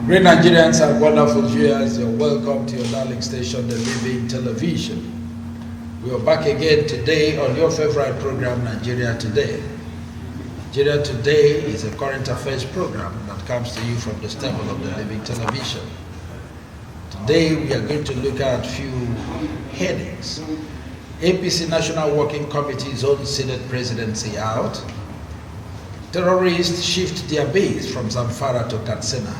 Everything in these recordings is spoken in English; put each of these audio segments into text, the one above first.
Great Nigerians and wonderful viewers, you're welcome to your darling station, The Living Television. We are back again today on your favorite program, Nigeria Today. Nigeria Today is a current affairs program that comes to you from the stable of The Living Television. Today we are going to look at a few headings. APC National Working Committee's own Senate presidency out. Terrorists shift their base from Zamfara to Katsina.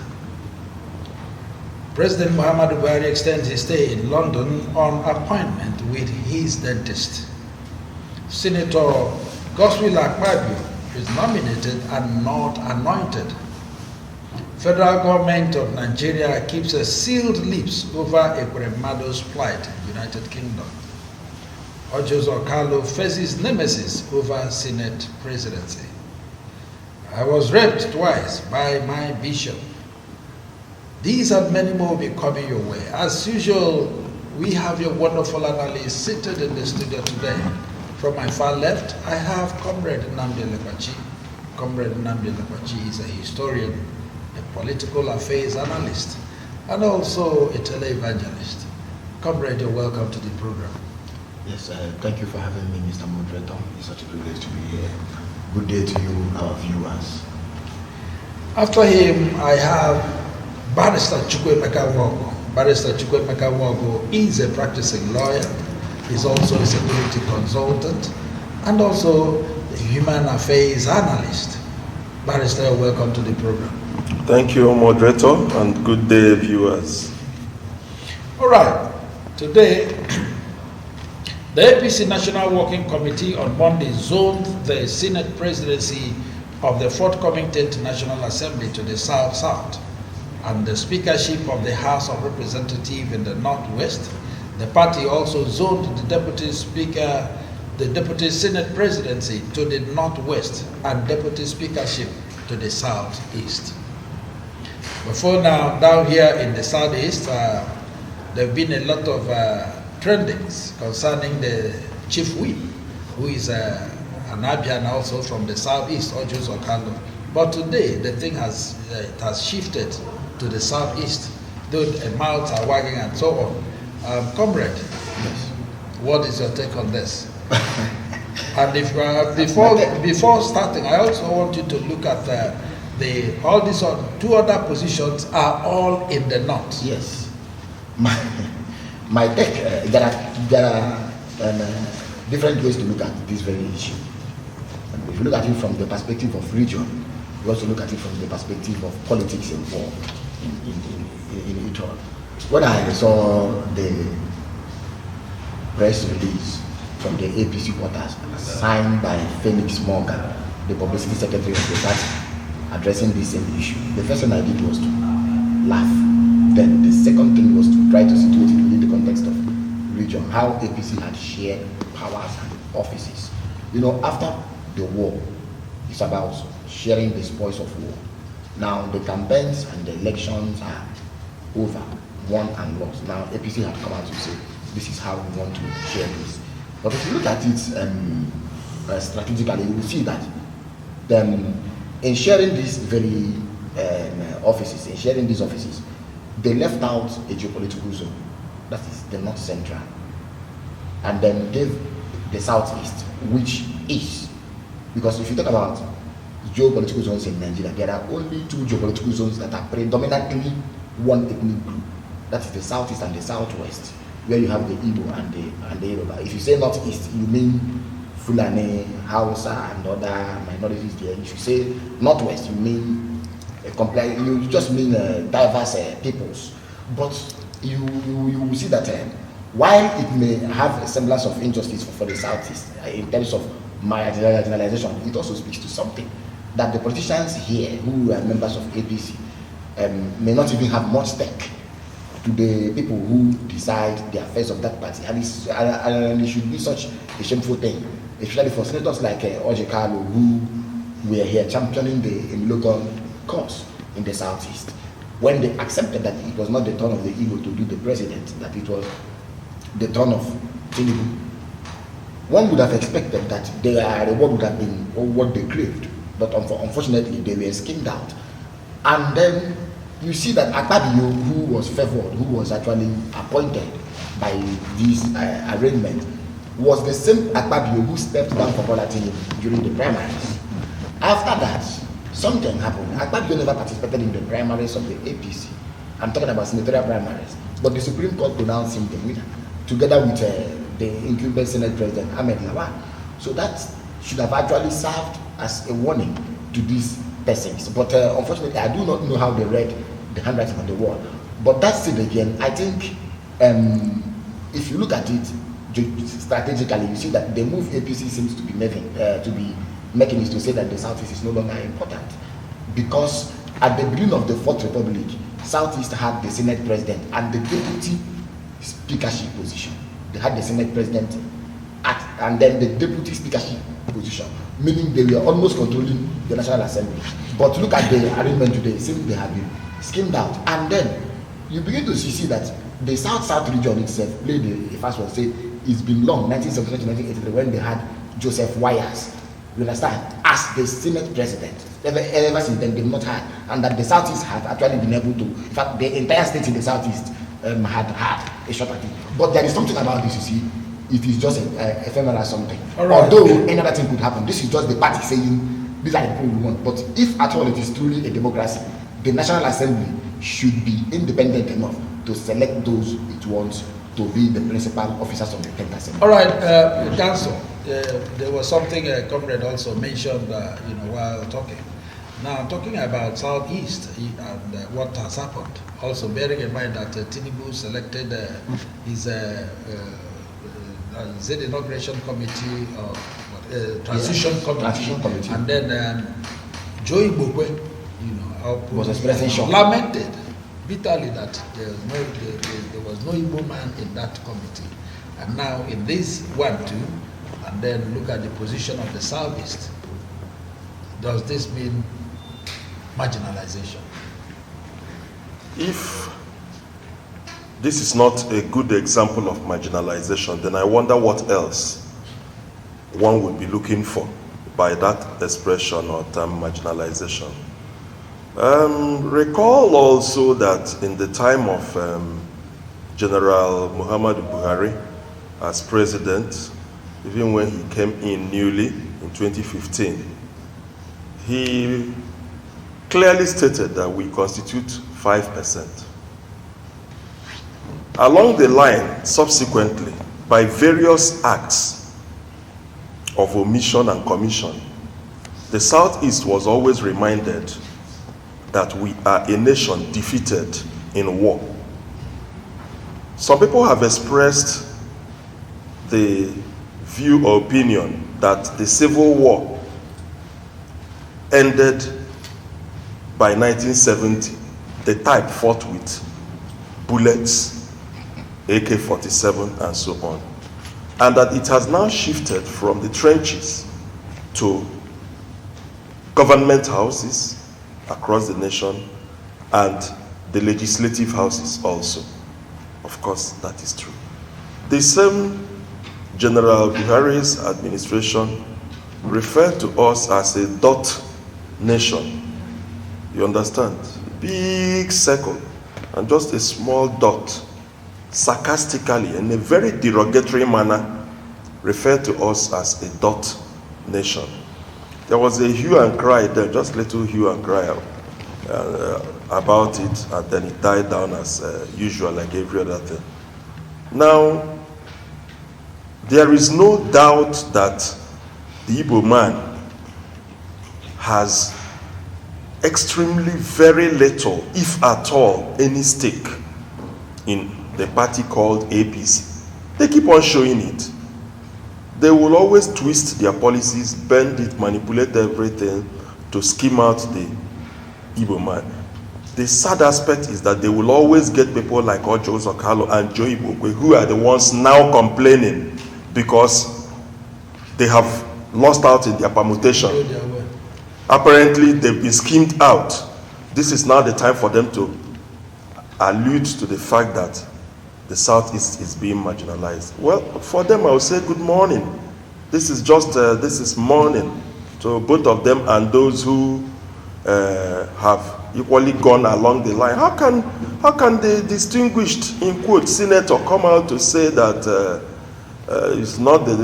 President Muhammadu Buhari extends his stay in London on appointment with his dentist. Senator Godswill Akpabio is nominated and not anointed. Federal government of Nigeria keeps a sealed lips over Ekweremado's plight in United Kingdom. Ojos Okalo faces nemesis over Senate presidency. I was raped twice by my bishop. These and many more will be coming your way. As usual, we have your wonderful analysts seated in the studio today. From my far left, I have Comrade Nnamdi Lekwachi. Comrade Nnamdi Lekwachi is a historian, a political affairs analyst, and also a tele-evangelist. Comrade, you're welcome to the program. Yes, thank you for having me, Mr. Moderator. It's such a privilege to be here. Good day to you, our viewers. After him, I have Barrister Chukwuemeka Nwogu. Barrister Chukwuemeka Nwogu is a practicing lawyer. He's also a security consultant and also a human affairs analyst. Barrister, welcome to the program. Thank you, Moderator, and good day, viewers. All right. Today, the APC National Working Committee on Monday zoned the Senate presidency of the forthcoming 10th National Assembly to the South and the speakership of the House of Representatives in the Northwest. The party also zoned the deputy speaker, the deputy Senate presidency to the Northwest and deputy speakership to the Southeast. Before now, down here in the Southeast, there have been a lot of trendings concerning the chief whip, who is an Abian also from the Southeast, Ojos Okalo. But today, the thing has shifted to the Southeast, though mouths are wagging and so on. Comrade, yes. What is your take on this? And if before starting, I also want you to look at all these two other positions are all in the North. Yes. My take, there are different ways to look at this very issue. If you look at it from the perspective of region, you also look at it from the perspective of politics involved in it all. When I saw the press release from the APC quarters signed by Felix Morgan, the publicity secretary of the party, addressing this same issue, the first thing I did was to laugh. Then the second thing was to try to situate it within the context of region, how APC had shared powers and offices. You know, after the war, it's about sharing the spoils of war. Now the campaigns and the elections are over, won and lost. Now APC had come out to say, this is how we want to share this. But if you look at it strategically, you will see that in sharing these very offices, they left out a geopolitical zone, that is the North Central, and then gave the Southeast, which is, because if you talk about geopolitical zones in Nigeria, there are only two geopolitical zones that are predominantly one ethnic group. That is the Southeast and the Southwest, where you have the Igbo and the Yoruba. If you say Northeast, you mean Fulani, Hausa, and other minorities there. If you say Northwest, you mean you just mean diverse peoples. But you will see that while it may have a semblance of injustice for the Southeast in terms of marginalization, it also speaks to something that the politicians here who are members of APC may not even have much stake to the people who decide the affairs of that party, and it should be such a shameful thing, especially for senators like Ojekalo, who were here championing the Emilogon cause in the Southeast, when they accepted that it was not the turn of the Igbo to do the president, that it was the turn of Tinubu. One would have expected that their reward would have been what they craved, but unfortunately they were skinned out. And then you see that Akpabio, who was favored, who was actually appointed by this arrangement, was the same Akpabio who stepped down for Bola Tinubu during the primaries. After that, something happened. Akpabio never participated in the primaries of the APC. I'm talking about senatorial primaries. But the Supreme Court pronounced him the winner, together with the incumbent Senate President Ahmed Lawan. So that should have actually served as a warning to these persons. But unfortunately, I do not know how they read the handwriting on the wall. But that's it again. I think if you look at it strategically, you see that the move APC seems to be making is to say that the Southeast is no longer important. Because at the beginning of the Fourth Republic, Southeast had the Senate President and the deputy speakership position. They had the Senate President and then the deputy speakership position, meaning they were almost controlling the National Assembly. But look at the arrangement today, it seems they have been skimmed out. And then you begin to see that the South region itself played a fast one. Say it's been long, 1979 to 1983, when they had Joseph Wires, you understand, as the Senate President. Ever since then, they've not had, and that the Southeast have actually been able to, in fact, the entire state in the Southeast had a shot at it. But there is something about this, you see, it is just a ephemeral something. Right. Although any other thing could happen, this is just the party saying, these are the people we want. But if at all it is truly a democracy, the National Assembly should be independent enough to select those it wants to be the principal officers of the 10th Assembly. All right, Council, there was something a comrade also mentioned, while talking. Now, talking about Southeast and what has happened, also bearing in mind that Tinubu selected his inauguration committee or transition committee, and then Joey Bokwe, was expressing shock, lamented bitterly that there was no Igbo man in that committee, and now in this one too, and then look at the position of the Southeast. Does this mean marginalization? If this is not a good example of marginalization, then I wonder what else one would be looking for by that expression or term marginalization. Recall also that in the time of General Muhammadu Buhari as president, even when he came in newly in 2015, he clearly stated that we constitute 5%. Along the line, subsequently, by various acts of omission and commission, the Southeast was always reminded that we are a nation defeated in war. Some people have expressed the view or opinion that the Civil War ended by 1970, the type fought with bullets, AK-47 and so on, and that it has now shifted from the trenches to government houses across the nation and the legislative houses also. Of course, that is true. The same General Buhari's administration referred to us as a dot nation. You understand? Big circle and just a small dot, sarcastically in a very derogatory manner referred to us as a dot nation. There was a hue and cry there, just little hue and cry about it, and then it died down as usual, like every other thing. Now, there is no doubt that the Igbo man has extremely very little, if at all, any stake in the party called APC. They keep on showing it. They will always twist their policies, bend it, manipulate everything to skim out the Igbo man. The sad aspect is that they will always get people like Ojo Zokalo and Joe Ibokwe, who are the ones now complaining because they have lost out in their permutation. Apparently, they've been schemed out. This is now the time for them to allude to the fact that the Southeast is being marginalized. Well, for them, I will say good morning. This is just, this is morning to both of them and those who have equally gone along the line. How can the distinguished, in quote, senator come out to say that it's not that,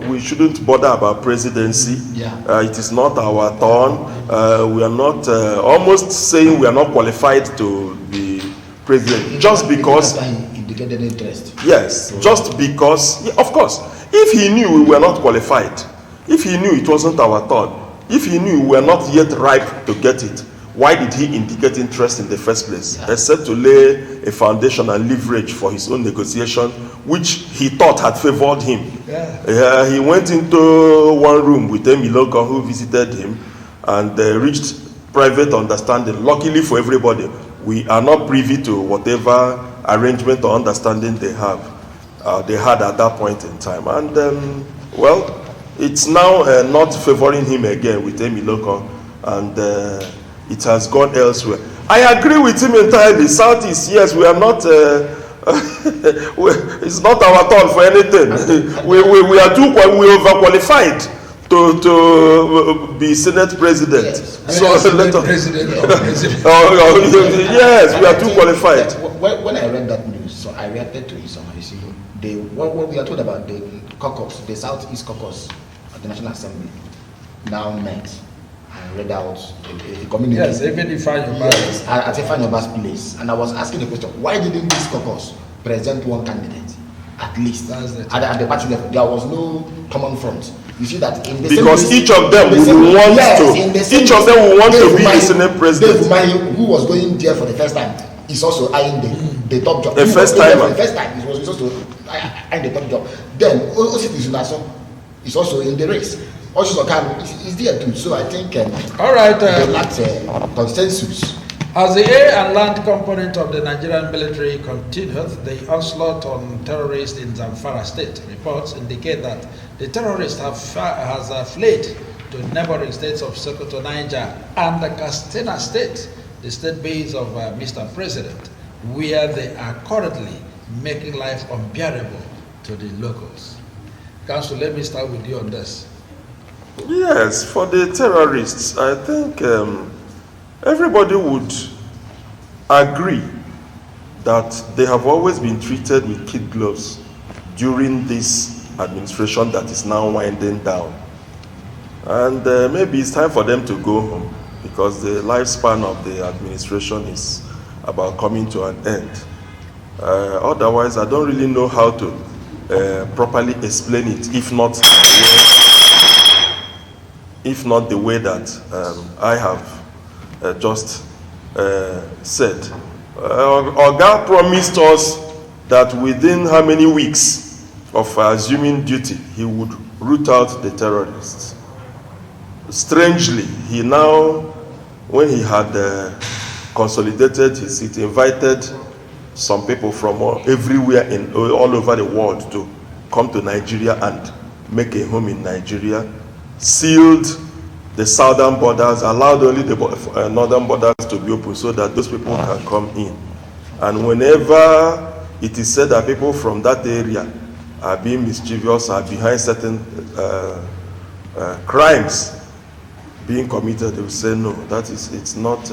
we shouldn't bother about presidency. Yeah. It is not our turn. We are not, almost saying we are not qualified to be president. Just because. Indicated interest. Yes, just because, of course, if he knew we were not qualified, if he knew it wasn't our turn, if he knew we were not yet ripe to get it, why did he indicate interest in the first place? Yeah. Except to lay a foundation and leverage for his own negotiation, which he thought had favored him. Yeah. He went into one room with Emiloko, who visited him, and reached private understanding. Luckily for everybody, we are not privy to whatever arrangement or understanding they had at that point in time. And well, it's now not favoring him again with Emiloko, and it has gone elsewhere. I agree with him entirely. Southeast, yes, we are not. It's not our turn for anything. we are we overqualified to be Senate president. Yes. So let us. Yes, we are too qualified. When I read that news, so I reacted to it somehow. You see, what we are told about the caucus, the Southeast caucus at the National Assembly, now met and read out a community. Yes, even if I yes, at Ifanyoba's place, and I was asking the question: why didn't this caucus present one candidate at least? At the party level, there was no common front. You see that in the because same each of them will want each of them will want to be the Senate president. Dave Umahi, who was going there for the first time, is also eyeing the top job. The first time he was also eyeing the top job. Then Ositi Zunaso is also in the race. Also is there too. So I think all right, they lacked consensus. As the air and land component of the Nigerian military continues, the onslaught on terrorists in Zamfara state, reports indicate that the terrorists has fled to neighboring states of Sokoto, Niger, and the Katsina state, the state base of Mr. President, where they are currently making life unbearable to the locals. Council, let me start with you on this. Yes, for the terrorists, I think everybody would agree that they have always been treated with kid gloves during this administration that is now winding down. And maybe it's time for them to go home because the lifespan of the administration is about coming to an end. Otherwise, I don't really know how to properly explain it, if not the way that I have just said. Oga promised us that within how many weeks of assuming duty, he would root out the terrorists. Strangely, he now, when he had consolidated his seat, invited some people from everywhere all over the world to come to Nigeria and make a home in Nigeria, sealed the southern borders, allowed only the northern borders to be open so that those people can come in. And whenever it is said that people from that area are being mischievous, are behind certain crimes being committed, they will say no, it's not,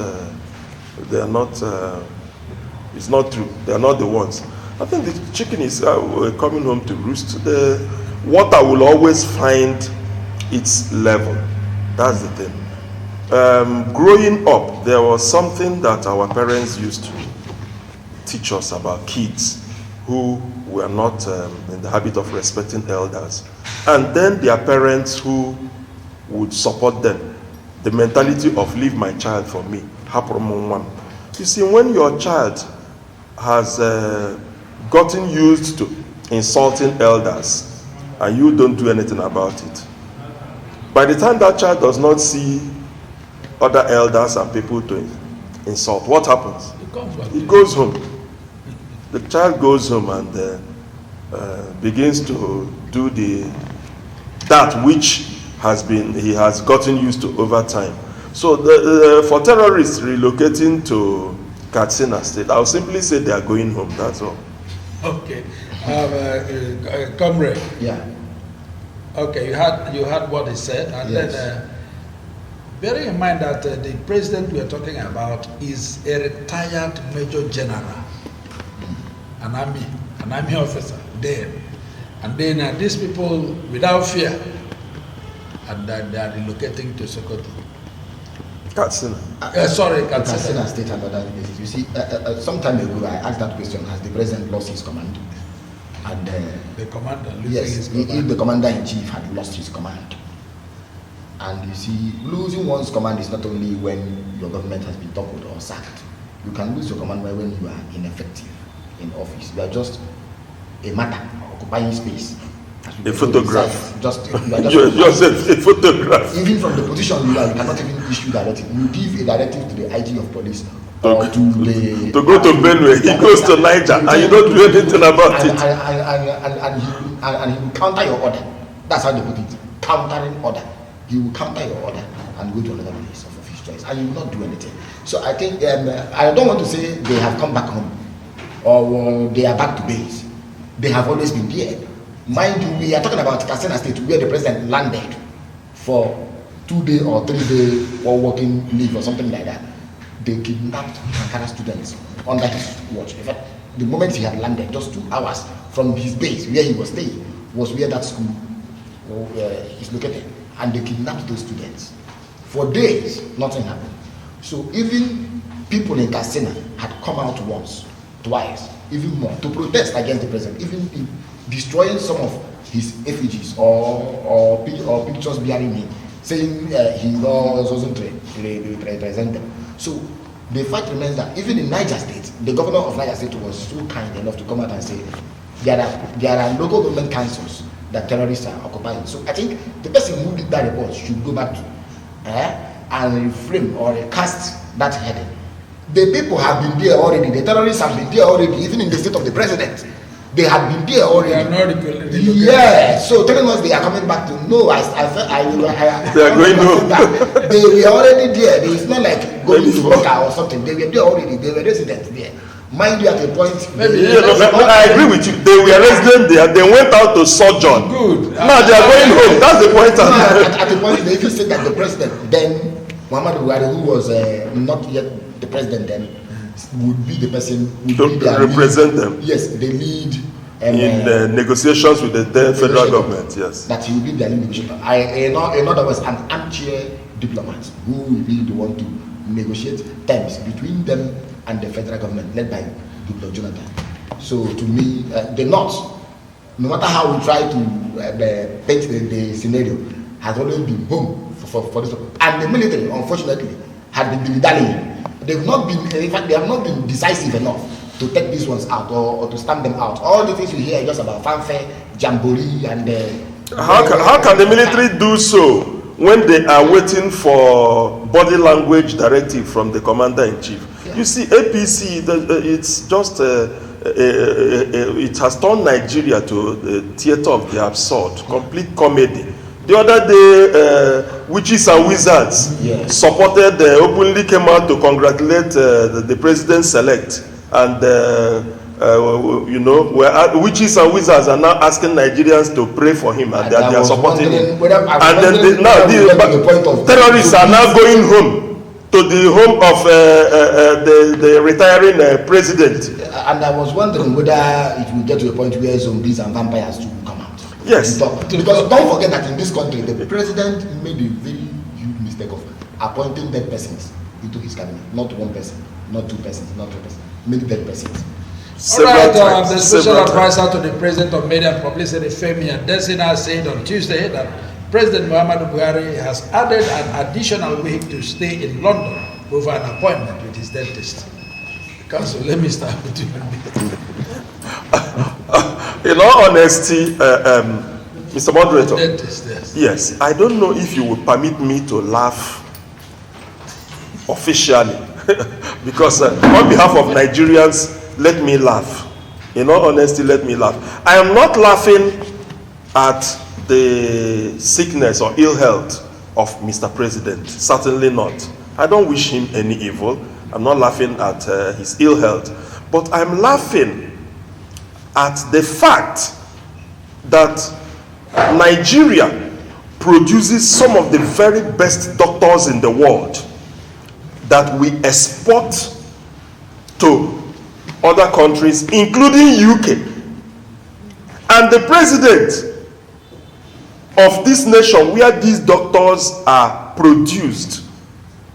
they are not, it's not true, they are not the ones. I think the chicken is coming home to roost. The water will always find its level. That's the thing. Growing up, there was something that our parents used to teach us about kids who were not in the habit of respecting elders. And then their parents who would support them. The mentality of leave my child for me. You see, when your child has gotten used to insulting elders, and you don't do anything about it. By the time that child does not see other elders and people to insult, what happens? He goes home. The child goes home and begins to do that which he has gotten used to over time. So for terrorists relocating to Katsina State, I'll simply say they are going home. That's all. Okay, comrade. Yeah. Okay, you had what he said, and Yes. then bearing in mind that the president we are talking about is a retired major general, an army officer there, and then these people without fear, and they are relocating to Sokoto. Katsina. Sorry, Katsina State and other places. You see, some time ago I asked that question: has the president lost his command? And the commander losing yes, his command. if the commander-in-chief had lost his command. And you see, losing one's command is not only when your government has been toppled or sacked. You can lose your command when you are ineffective in office. You are just a matter occupying space. A photograph. You are just a photograph. Even from the position you are, you cannot even issue directive. You give a directive to the IG of police or to go to Benue. He goes to Niger and you don't do anything about it. And he will counter your order. That's how they put it. Countering order. He will counter your order and go to another place of his choice, and you will not do anything. So I think I don't want to say they have come back home or they are back to base. They have always been there. Mind you, we are talking about Katsina State, where the president landed for 2-day or 3-day or working leave or something like that. They kidnapped Ankara students under his watch. In fact, the moment he had landed, just 2 hours from his base where he was staying, was where that school is located. And they kidnapped those students. For days, nothing happened. So even people in Katsina had come out once, twice, even more, to protest against the president, even in destroying some of his effigies or pictures bearing him, saying he doesn't represent them. So the fact remains that even in Niger State, the governor of Niger State was so kind enough to come out and say there are local government councils that terrorists are occupying. So I think the person who did that report should go back to and reframe or recast that heading. The people have been there already. The terrorists have been there already, even in the state of the president. They have been there already. They are not relocated. Yeah. So telling us they are coming back to no, they are going home. They were already there. It's not like going to Boca or something. They were there already. They were residents there. Mind you, at a point, I agree with you. They were resident there. They went out to sojourn. Good. Now they are going home. That's the point. At the point, they even said that the president then, Muhammadu Buhari, who was not yet the president then, would be the person to represent them. Yes, they lead in negotiations with the then federal government. Yes, that he will be their lead negotiator. In other words, an armchair diplomat who will be the one to negotiate terms between them and the federal government led by Goodluck Jonathan. So to me, the North, no matter how we try to paint the scenario, has always been home for this. And the military, unfortunately, had been dilly-dallying. They've not been, in fact, they have not been decisive enough to take these ones out or to stamp them out. All the things you hear are just about fanfare, jamboree, and how can the military do so when they are waiting for body language directive from the commander-in-chief? Yeah. You see, APC, it's just it has turned Nigeria to the theater of the absurd, complete comedy. The other day, witches and wizards supported, openly came out to congratulate the president-select. And, witches and wizards are now asking Nigerians to pray for him, and they are supporting him. And then the terrorists are now going home to the home of the retiring president. And I was wondering whether it will get to a point where zombies and vampires too will come out. Yes. Because don't forget that in this country, the president made a very huge mistake of appointing dead persons into his cabinet. Not one person, not 2 persons, not 3 persons, many dead persons. All right, the special advisor to the president of media and publicity, Femi Adesina, said on Tuesday that President Muhammadu Buhari has added an additional week to stay in London over an appointment with his dentist. Council, let me start with you. In all honesty, Mr. Moderator, Yes. I don't know if you would permit me to laugh officially, because on behalf of Nigerians, let me laugh. In all honesty, let me laugh. I am not laughing at the sickness or ill health of Mr. President. Certainly not. I don't wish him any evil. I'm not laughing at his ill health. But I'm laughing at the fact that Nigeria produces some of the very best doctors in the world that we export to other countries, including UK. And the president of this nation, where these doctors are produced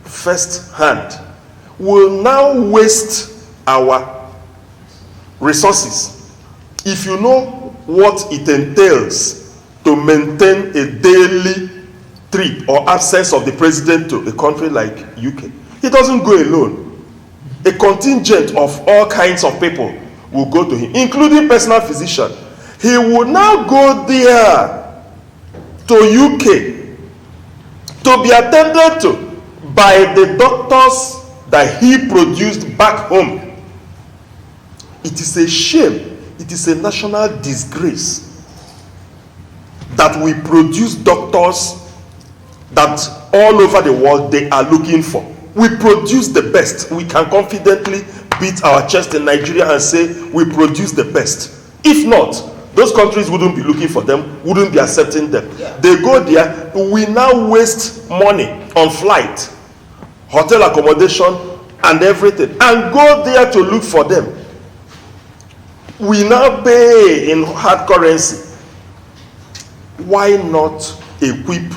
first hand, will now waste our resources. If you know what it entails to maintain a daily trip or absence of the president to a country like UK, he doesn't go alone. A contingent of all kinds of people will go to him, including personal physician. He will now go there to UK to be attended to by the doctors that he produced back home. It is a shame. It is a national disgrace that we produce doctors that all over the world they are looking for. We produce the best. We can confidently beat our chest in Nigeria and say we produce the best. If not, those countries wouldn't be looking for them, wouldn't be accepting them. Yeah. They go there, we now waste money on flight, hotel accommodation, and everything, and go there to look for them. We now pay in hard currency. Why not equip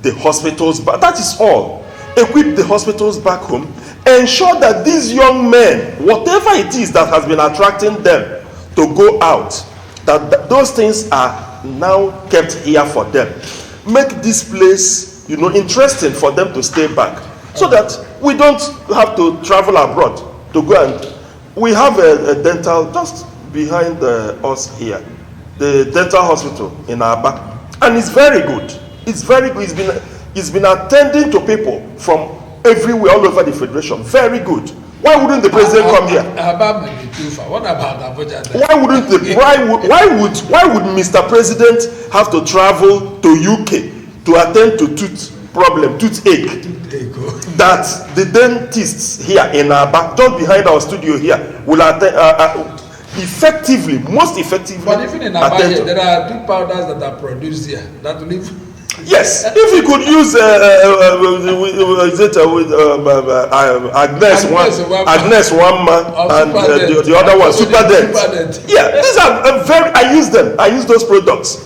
the hospitals back? That is all. Equip the hospitals back home. Ensure that these young men, whatever it is that has been attracting them to go out, that those things are now kept here for them. Make this place, interesting for them to stay back, so that we don't have to travel abroad to go and. We have a dental just behind us here, the dental hospital in Aba, and it's very good. It's very good. It's been attending to people from everywhere, all over the federation. Very good. Why wouldn't the president come here? What about Abuja? Why would Mr. President have to travel to UK to attend to toothache? That the dentists here in Aba, just behind our studio here, will attend most effectively. But even in Aba, there are tooth powders that are produced here that will leave. Yes, if we could use Agnes one man and the other one Superdent. Yeah, these are I use them. I use those products.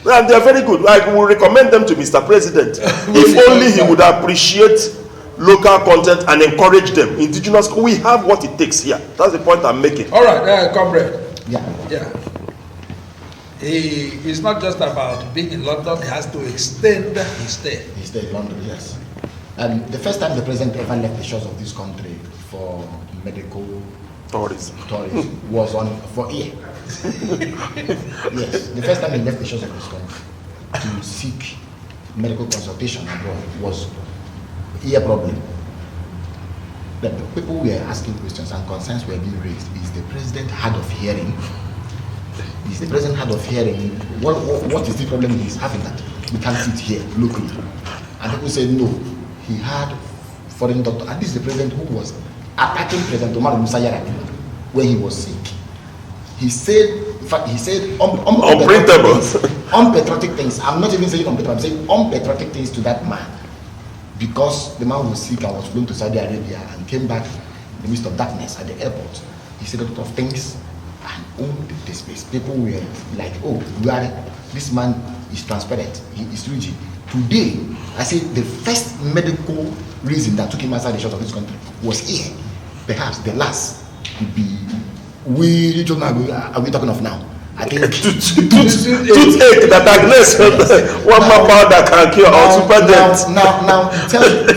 And they are very good. I will recommend them to Mr. President. If only he would appreciate local content and encourage them. Indigenous, we have what it takes here. That's the point I'm making. All right, comrade. Yeah. It's not just about being in London. He has to extend his stay. He stayed in London, yes. The first time the president ever left the shores of this country for medical tourism was for ear. Yes, the first time he left the shores of this country to seek medical consultation abroad was ear problem. The people were asking questions and concerns were being raised. Is the president hard of hearing? Is the president hard of hearing? What is the problem he's having that we can't sit here locally? And people said no, he had foreign doctor. And this is the president who was attacking President Omar Musa Yar'Adua when he was sick. He said, in fact, unpatriotic things. I'm not even saying unpatriotic, I'm saying unpatriotic things to that man. Because the man was sick and was flown to Saudi Arabia and came back in the midst of darkness at the airport. He said a lot of things and owned the space. People were like, oh, this man is transparent, he is rigid. Today, I say the first medical reason that took him outside the shores of this country was here. Perhaps the last would be, are we talking of now? I think toothache that Agnes one more powder can cure or Superdent. Now it tells you,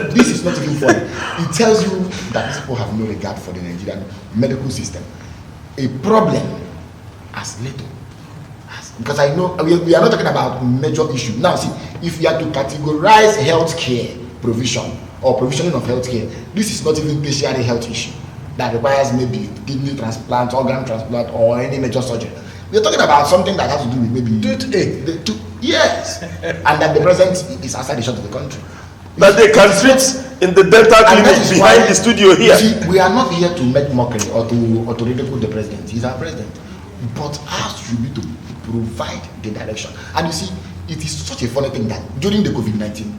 this is not even funny. It tells you that these people have no regard for the Nigerian medical system. a problem as little as, because I know we are not talking about major issue. Now see, if you are to categorize healthcare provision or provisioning of healthcare, this is not even tertiary health issue that requires maybe kidney transplant, organ transplant, or any major surgery. We are talking about something that has to do with maybe toothache. Yes, and that the president is outside the shot of the country. That they can treat in the dental clinic behind the studio here. See, we are not here to make mockery or to ridicule the president. He's our president. But ours should be to provide the direction. And you see, it is such a funny thing that during the COVID-19,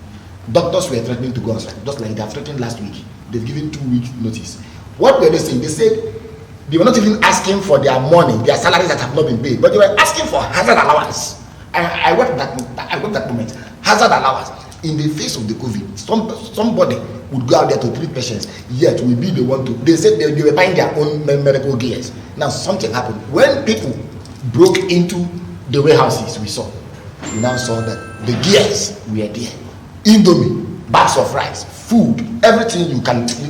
doctors were threatening to go on strike, just like they have threatened last week. They've given 2 weeks notice. What were they saying? They said they were not even asking for their money, their salaries that have not been paid, but they were asking for hazard allowance. I worked that moment. Hazard allowance. In the face of the COVID, somebody would go out there to treat patients, yet will be the one to. They said they were buying their own medical gears. Now something happened. When people broke into the warehouses, we now saw that the gears were there. Indomie, bags of rice, food, everything you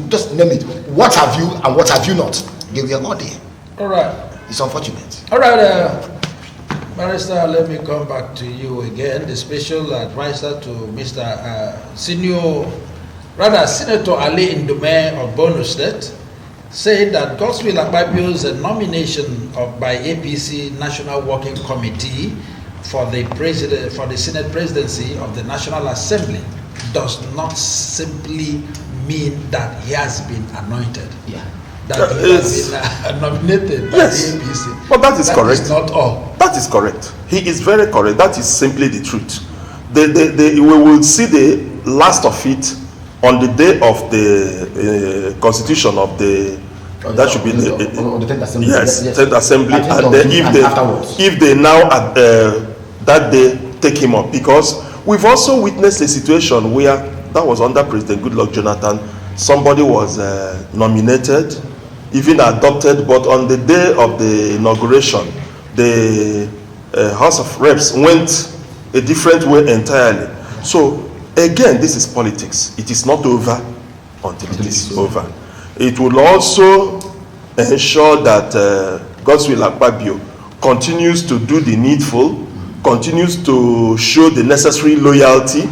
just name it. What have you and what have you not? They were not there. All right. It's unfortunate. All right, Barrister, let me come back to you again, the special advisor to Mr. Senator Ali Ndume of Borno State, said that Godswill Akpabio's nomination by APC National Working Committee for the Senate presidency of the National Assembly does not simply mean that he has been anointed. Yeah. That he has been nominated by the APC. But that is correct. Is not all. That is correct. He is very correct. That is simply the truth. We will see the last of it on the day of the constitution of the. That should be the 10th assembly. Yes, 10th assembly, and then if they now that day take him up, because we've also witnessed a situation where that was under President Goodluck Jonathan. Somebody was nominated, even adopted, but on the day of the inauguration, the House of Reps went a different way entirely. So again, this is politics. It is not over until it is over. It will also ensure that Godswill Akpabio continues to do the needful, continues to show the necessary loyalty,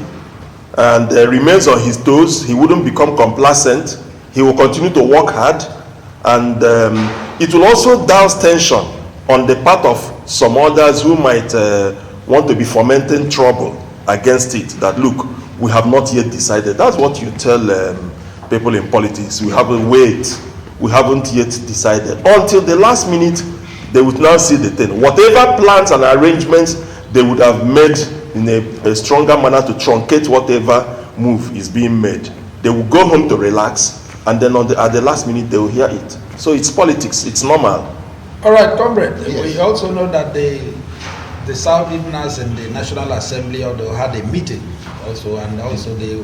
and remains on his toes. He wouldn't become complacent. He will continue to work hard, and it will also douse tension on the part of some others who might want to be fomenting trouble against it. That look, we have not yet decided. That's what you tell people in politics. We haven't yet decided. Until the last minute, they would now see the thing. Whatever plans and arrangements they would have made in a stronger manner to truncate whatever move is being made, they will go home to relax, and then at the last minute they will hear it. So it's politics. It's normal. All right, comrade. Yes. We also know that the South Easterners in the National Assembly although had a meeting also, and also they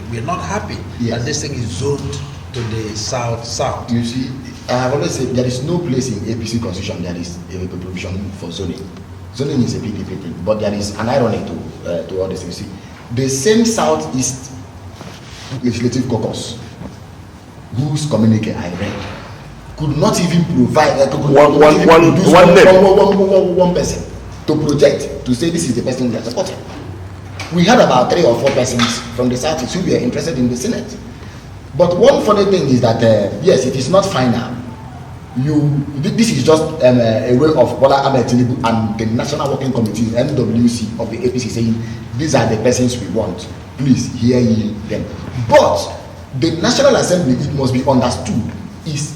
were not happy that this thing is zoned to the south. You see, I have always said there is no place in APC constitution that is a provision for zoning. Zoning is a PDP thing, but there is an irony to all this. You see, the same Southeast Legislative Caucus, whose communique I read, could not even provide one person to project to say this is the person we are supporting. We had about 3 or 4 persons from the Southeast who were interested in the Senate. But one funny thing is that yes, it is not final. This is just a way of Bola Ahmed Tinubu and the National Working Committee (NWC) of the APC saying these are the persons we want. Please hear ye them. But the National Assembly, it must be understood, is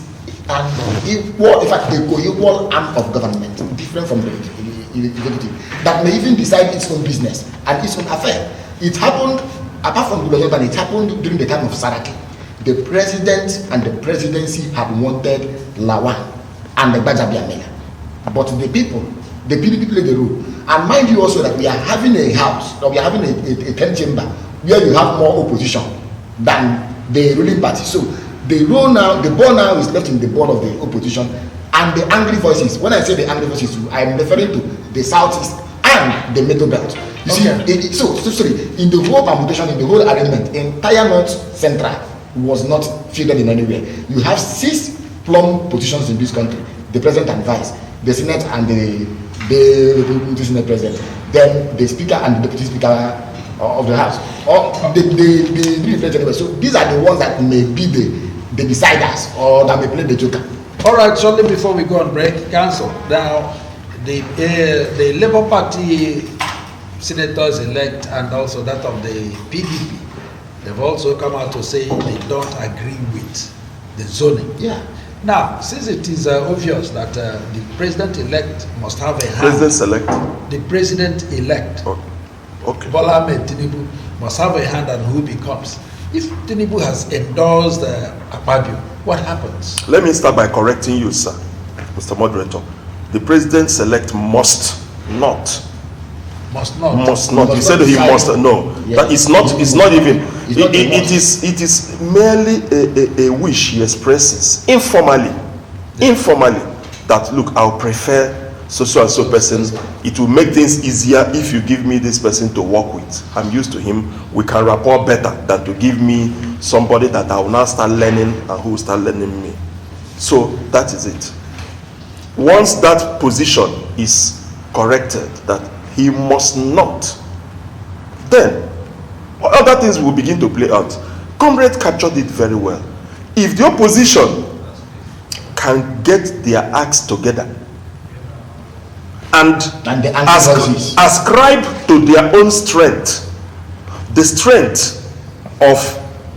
an equal, in fact, a co-equal arm of government, different from the executive, that may even decide its own business and its own affair. It happened, apart from the it happened during the time of Saraki. The president and the presidency had wanted Lawan and the Bajabiamela. But the people, the PDP played the role. And mind you also that we are having a house, or we are having a 10 chamber where you have more opposition than the ruling party. So the ball now is left in the ball of the opposition and the angry voices. When I say the angry voices, I am referring to the Southeast and the Middle Belt. You see, in the whole permutation, in the whole arrangement, entire North Central was not fielded in anywhere. You have 6 plum positions in this country, the president and vice, the senate and the senate president, then the speaker and the deputy speaker of the house, or the president anyway. So these are the ones that may be the deciders, or that may play the joker. All right, shortly before we go on break, council, now the Labour Party senators-elect and also that of the PDP, they've also come out to say they don't agree with the zoning. Yeah. Now, since it is obvious that the president-elect must have a hand. President-elect? The president-elect. Oh, okay. Bola Ahmed Tinubu must have a hand on who becomes. If Tinubu has endorsed Akpabio, what happens? Let me start by correcting you, sir, Mr. Moderator. The president-elect must not. Must not. Must not. You said he must. No, yeah. That is not. It's not even. It is merely a wish he expresses informally. Yeah. Informally, that look, I'll prefer so and so person. It will make things easier if you give me this person to work with. I'm used to him. We can rapport better than to give me somebody that I will now start learning and who will start learning me. So that is it. Once that position is corrected, that he must not, then other things will begin to play out. Comrade captured it very well. If the opposition can get their acts together and ascribe to their own strength, the strength of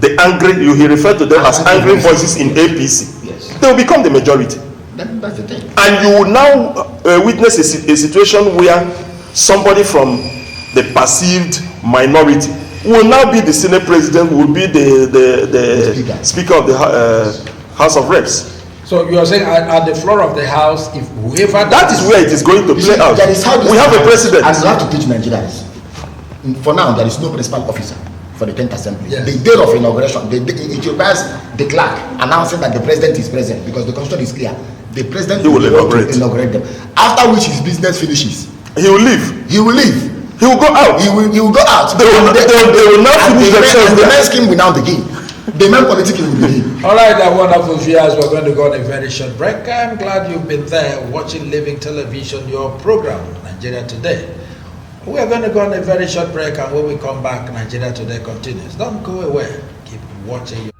the angry, he referred to them as angry voices in APC, yes, they will become the majority. That's the thing. And you will now witness a situation where somebody from the perceived minority will now be the Senate president, will be the speaker of the House of Reps. So you are saying at the floor of the House, if whoever that is where it is going to play out. That is how we have a president. And you have to teach Nigerians. For now, there is no principal officer for the 10th Assembly. Yes. The day of inauguration, it requires the clerk announcing that the president is present, because the constitution is clear. The president will inaugurate them. After which his business finishes, he will leave. He will leave. He will go out. He will go out. They will not finish themselves. The main scheme will now begin. The main politics will begin. All right, wonderful viewers, we're going to go on a very short break. I'm glad you've been there watching Living Television, your program, Nigeria Today. We are going to go on a very short break, and when we come back, Nigeria Today continues. Don't go away. Keep watching.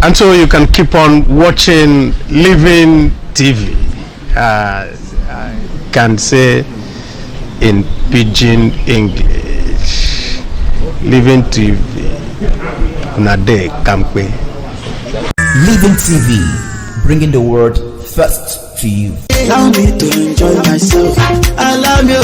And so you can keep on watching Living TV. I can say in pidgin English, Living TV. Nade Kampe. Living TV, bringing the word first to you. Allow me to enjoy myself. I love you.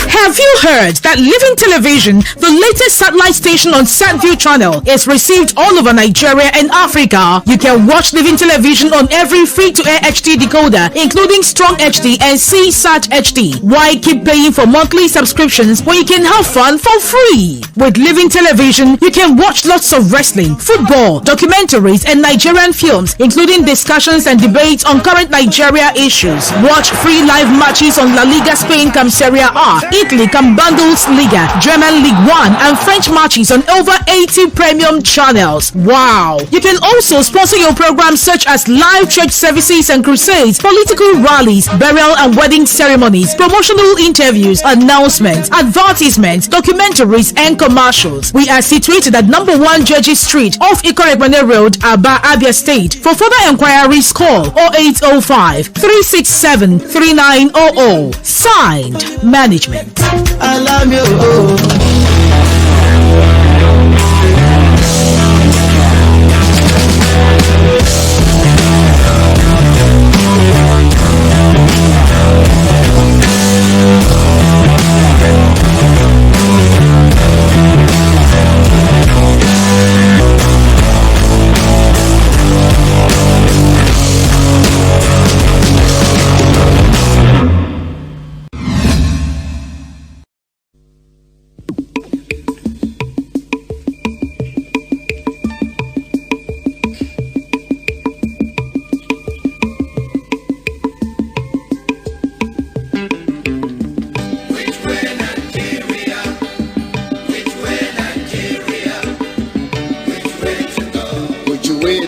Have you heard that Living Television, the latest satellite station on SatView channel, is received all over Nigeria and Africa? You can watch Living Television on every free-to-air HD decoder, including Strong HD and CSAT HD. Why keep paying for monthly subscriptions when you can have fun for free? With Living Television, you can watch lots of wrestling, football, documentaries, and Nigerian films, including discussions and debates on current Nigeria issues. Watch free live matches on La Liga Spain come Serie A, Italy come Bundesliga, German League 1, and French matches on over 80 premium channels. Wow! You can also sponsor your programs such as live church services and crusades, political rallies, burial and wedding ceremonies, promotional interviews, announcements, advertisements, documentaries, and commercials. We are situated at number 1 Judges Street off Ikorebane Road, Aba, Abia State. For further enquiries, call 0805 367 3900. Signed, Management. I love you.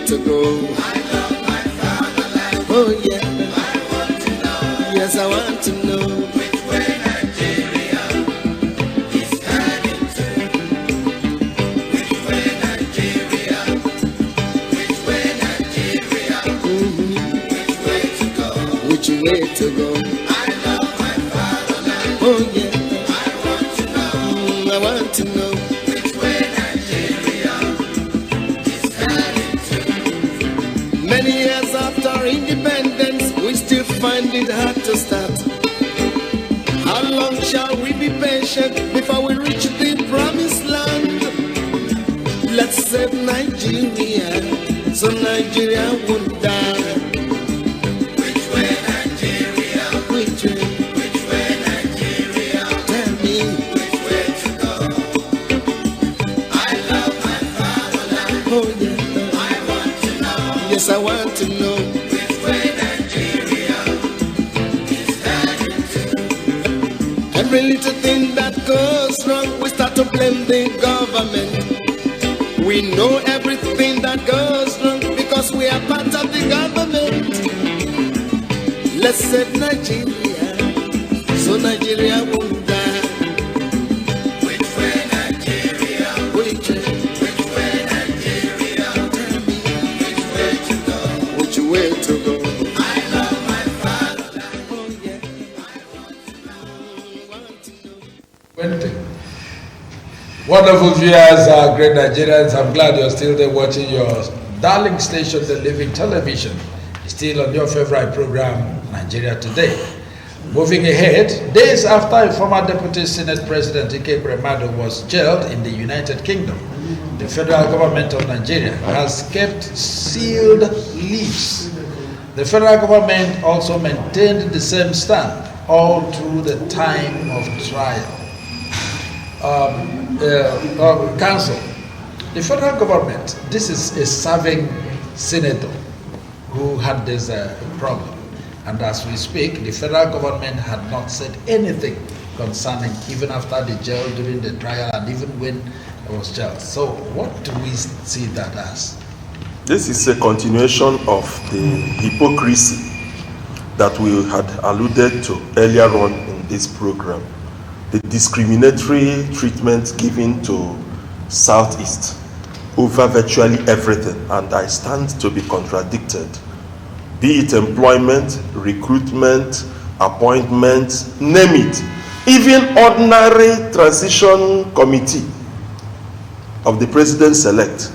to go? I love my fatherland. Oh yeah. I want to know. Yes, I want to know which way Nigeria is heading to. Which way Nigeria? Which way Nigeria? Which way to go? Which way to go? I love my fatherland. Oh yeah. I want to know. I want to know. Many years after independence, we still find it hard to start. How long shall we be patient before we reach the promised land? Let's save Nigeria, so Nigeria won't die. Which way Nigeria? Which way? Which way Nigeria? Tell me. Which way to go? I love my fatherland. Oh yeah. Yes, I want to know which way Nigeria is heading to. Every little thing that goes wrong, we start to blame the government. We know everything that goes wrong because we are part of the government. Let's save Nigeria, so Nigeria won't die. Which way Nigeria? Which way? Way to go. I love my fatherland. Oh yeah. I want to know. Wonderful viewers, great Nigerians. I'm glad you're still there watching your darling station, the Living Television. Still on your favorite program, Nigeria Today. Moving ahead, days after a former Deputy Senate President Ike Bremado was jailed in the United Kingdom, the federal government of Nigeria has kept sealed lips. The federal government also maintained the same stand all through the time of trial. Council, the federal government, this is a serving senator who had this problem. And as we speak, the federal government had not said anything concerning, even after the jail, during the trial, and even when it was jailed. So what do we see that as? This is a continuation of the hypocrisy that we had alluded to earlier on in this program. The discriminatory treatment given to Southeast over virtually everything, and I stand to be contradicted. Be it employment, recruitment, appointment, name it. Even ordinary transition committee of the president-elect.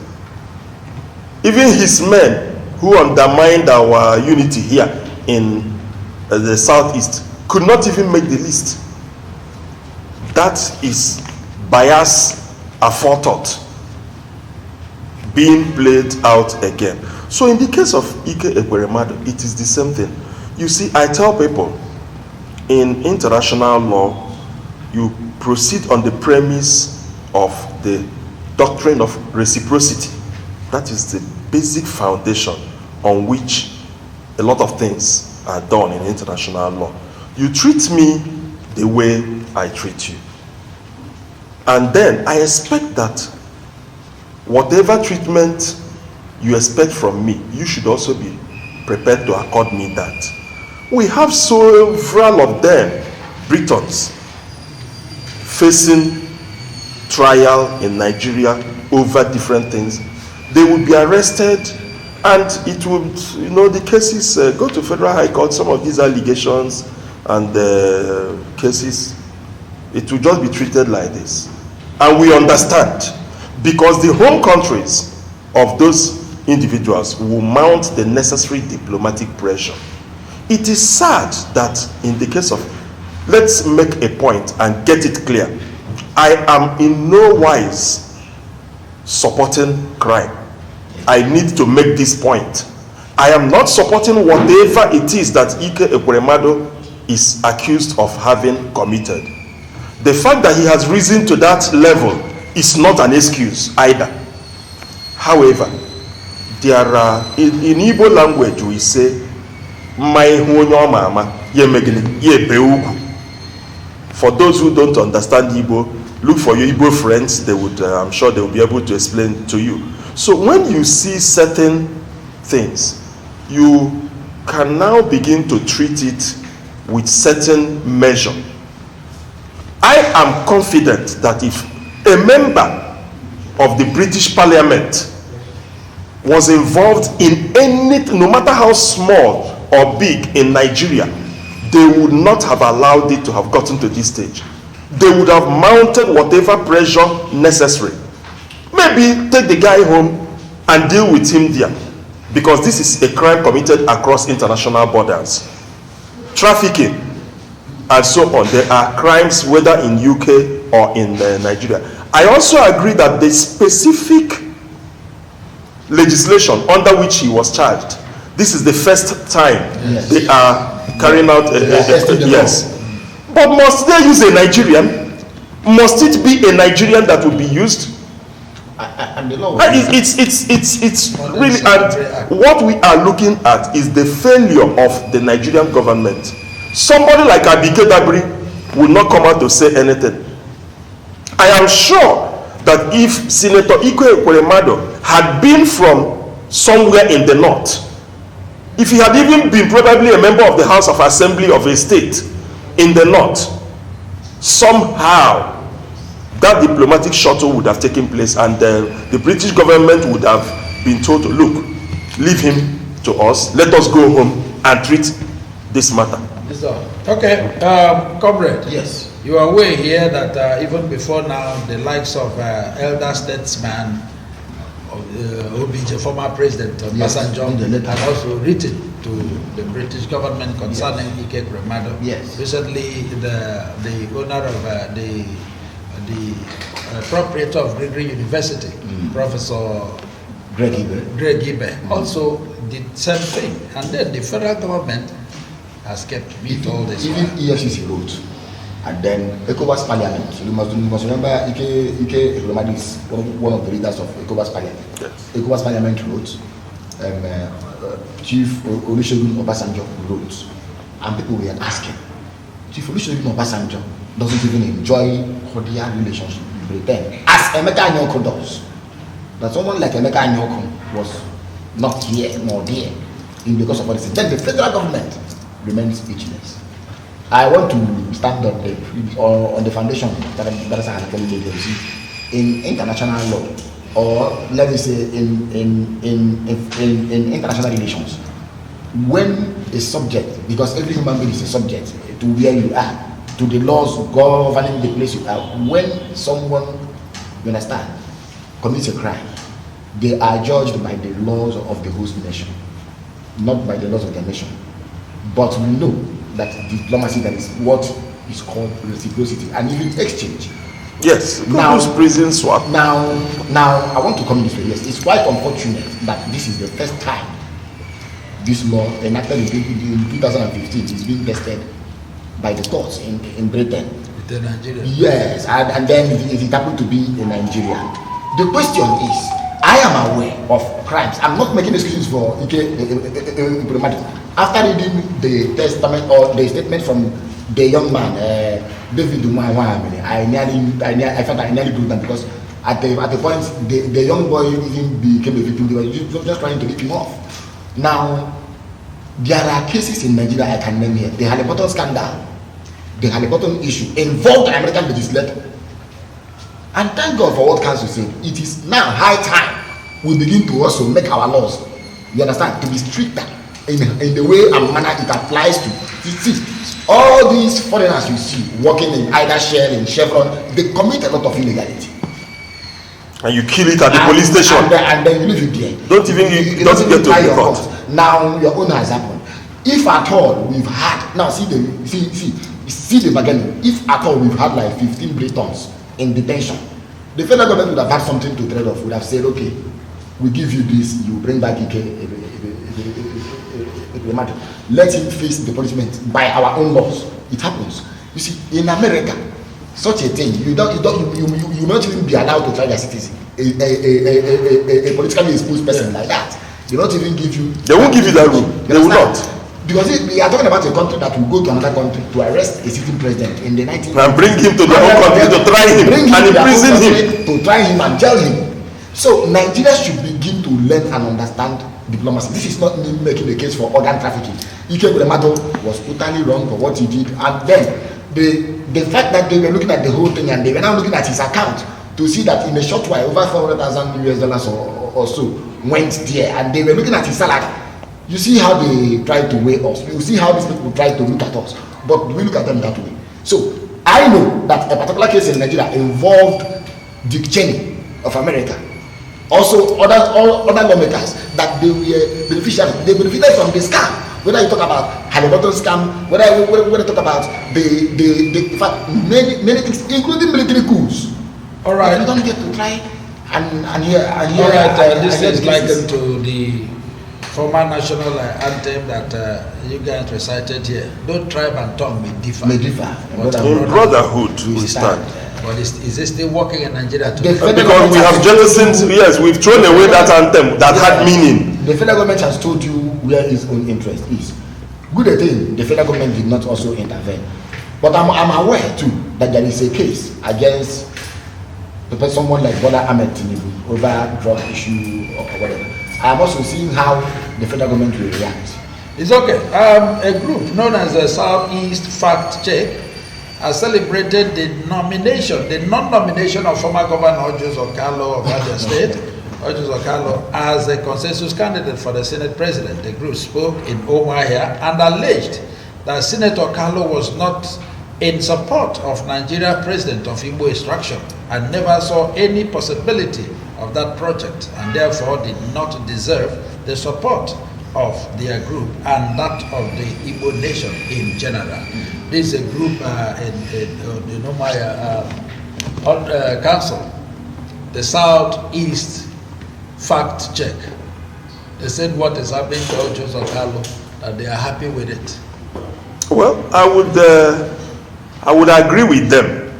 Even his men who undermined our unity here in the Southeast could not even make the list. That is bias aforethought being played out again. So in the case of Ike Ekweremadu, it is the same thing. You see, I tell people, in international law, you proceed on the premise of the doctrine of reciprocity. That is the basic foundation on which a lot of things are done in international law. You treat me the way I treat you. And then I expect that whatever treatment you expect from me, you should also be prepared to accord me that. We have several of them, Britons, facing trial in Nigeria over different things. They will be arrested, and it would, the cases go to federal high court. Some of these allegations and cases, it will just be treated like this. And we understand, because the home countries of those individuals will mount the necessary diplomatic pressure. It is sad that in the case of, let's make a point and get it clear, I am in no wise supporting crime. I need to make this point. I am not supporting whatever it is that Ike Ekweremadu is accused of having committed. The fact that he has risen to that level is not an excuse either. However, there are, in Igbo language we say, for those who don't understand Igbo, look for your Igbo friends. They would, I'm sure they will be able to explain to you. So when you see certain things, you can now begin to treat it with certain measure. I am confident that if a member of the British Parliament was involved in anything, no matter how small or big, in Nigeria, they would not have allowed it to have gotten to this stage. They would have mounted whatever pressure necessary. Maybe take the guy home and deal with him there, because this is a crime committed across international borders. Trafficking and so on, there are crimes whether in UK or in Nigeria. I also agree that the specific legislation under which he was charged, this is the first time they are carrying out yes. But must they use a Nigerian? Must it be a Nigerian that will be used? And the law. It's really, and what we are looking at is the failure of the Nigerian government. Somebody like Abike Dabiri will not come out to say anything. I am sure that if Senator Ike Ekweremadu had been from somewhere in the north, if he had even been probably a member of the House of Assembly of a state in the north, somehow that diplomatic shuttle would have taken place, and the British government would have been told to look, leave him to us, let us go home and treat this matter. Okay, comrade. Yes. You are aware here that even before now, the likes of elder statesman, OBJ, former president Obasanjo, had also written to the British government concerning Ike Ekweremadu. Yes. Recently, the owner of the proprietor of Gregory University, Professor Greg Ibe, also did same thing. And then the federal government has kept meet all this. Even EFCC wrote, and then ECOWAS Parliament. You must remember Ike Ekweremadu is one of the leaders of ECOWAS Parliament. Yes. ECOWAS Parliament wrote, Chief Olusegun Obasanjo wrote, and people were asking, Chief Olusegun Obasanjo doesn't even enjoy cordial relationship with Britain, as Emeka Anyoko does. That someone like Emeka Anyoko was not here nor there because of policy. Then the federal government remains speechless. I want to stand on the foundation that is in international law, or let me say in international relations. When a subject, because every human being is a subject to where you are, to the laws governing the place you are, when someone, you understand, commits a crime, they are judged by the laws of the host nation, not by the laws of the nation. But we know that diplomacy, that is what is called reciprocity and even exchange. Yes, now prison swap. Now I want to come in this way. Yes, it's quite unfortunate that this is the first time this law enacted in 2015 is being tested by the courts in Britain. With Nigeria. Yes, and then it happened to be in Nigeria. The question is, I am aware of crimes. I'm not making excuses for Ekweremadu. After reading the testament or the statement from the young man, David Umahi, I felt I nearly blew them, because at the point the young boy even became a victim. They were just trying to rip him off. Now, there are cases in Nigeria I can name here. The Halliburton scandal, the Halliburton issue involved an American legislator. And thank God for what council said. It is now high time we begin to also make our laws, you understand, to be stricter in the way and manner it applies to. You see, all these foreigners you see working in either Shell, in Chevron, they commit a lot of illegality. And you kill it at the police station. And then you leave it there. Don't even get to the court. Now your own has happened. If at all we've had, now see the bargaining. If at all we've had like 15 Britons in detention, the federal government would have had something to trade off. Would have said, okay, we give you this, you bring back let him face the punishment by our own laws. It happens. You see, in America, such a thing, you not even be allowed to try a citizen, a politically exposed person like that. They don't even give you. They won't give you that room. They will not. Because we are talking about a country that will go to another country to arrest a sitting president in the 19th. And bring him to the whole country to try him and imprison him. To try him and jail him. So Nigeria should begin to learn and understand diplomacy. This is not me making a case for organ trafficking. Ike Bremado was totally wrong for what he did, and then the fact that they were looking at the whole thing and they were now looking at his account to see that in a short while over $400,000 or so went there, and they were looking at his salary. You see how they try to weigh us. You see how these people try to look at us, but we look at them that way. So I know that a particular case in Nigeria involved Dick Cheney of America. Also, other lawmakers that they were beneficiaries. They benefited from the scam. Whether you talk about Halliburton scam, whether you talk about in fact, many things, including military coups. All right. You don't get to try and hear. All right. This is likened to the former national anthem that you guys recited here. Though tribe and tongue may differ. But in brotherhood we stand. But is it still working in Nigeria today? Because we have jettisoned, yes, we've thrown away that anthem that had meaning. The federal government has told you where its own interest is. Good thing, the federal government did not also intervene. But I'm aware too that there is a case against someone like Bola Ahmed Tinubu over drug issue or whatever. I am also seeing how the federal government will react. It's okay. A group known as the Southeast Fact Check has celebrated the non-nomination of former Governor Joseph Okalo of Abia State, as a consensus candidate for the Senate President. The group spoke in Umuahia and alleged that Senator Okalo was not in support of Nigeria President of Igbo extraction and never saw any possibility of that project, and therefore did not deserve the support of their group and that of the Igbo nation in general. This is a group in Umuahia Council, the Southeast Fact Check. They said what is happening to Ojos Okalo, that they are happy with it. Well, I would agree with them.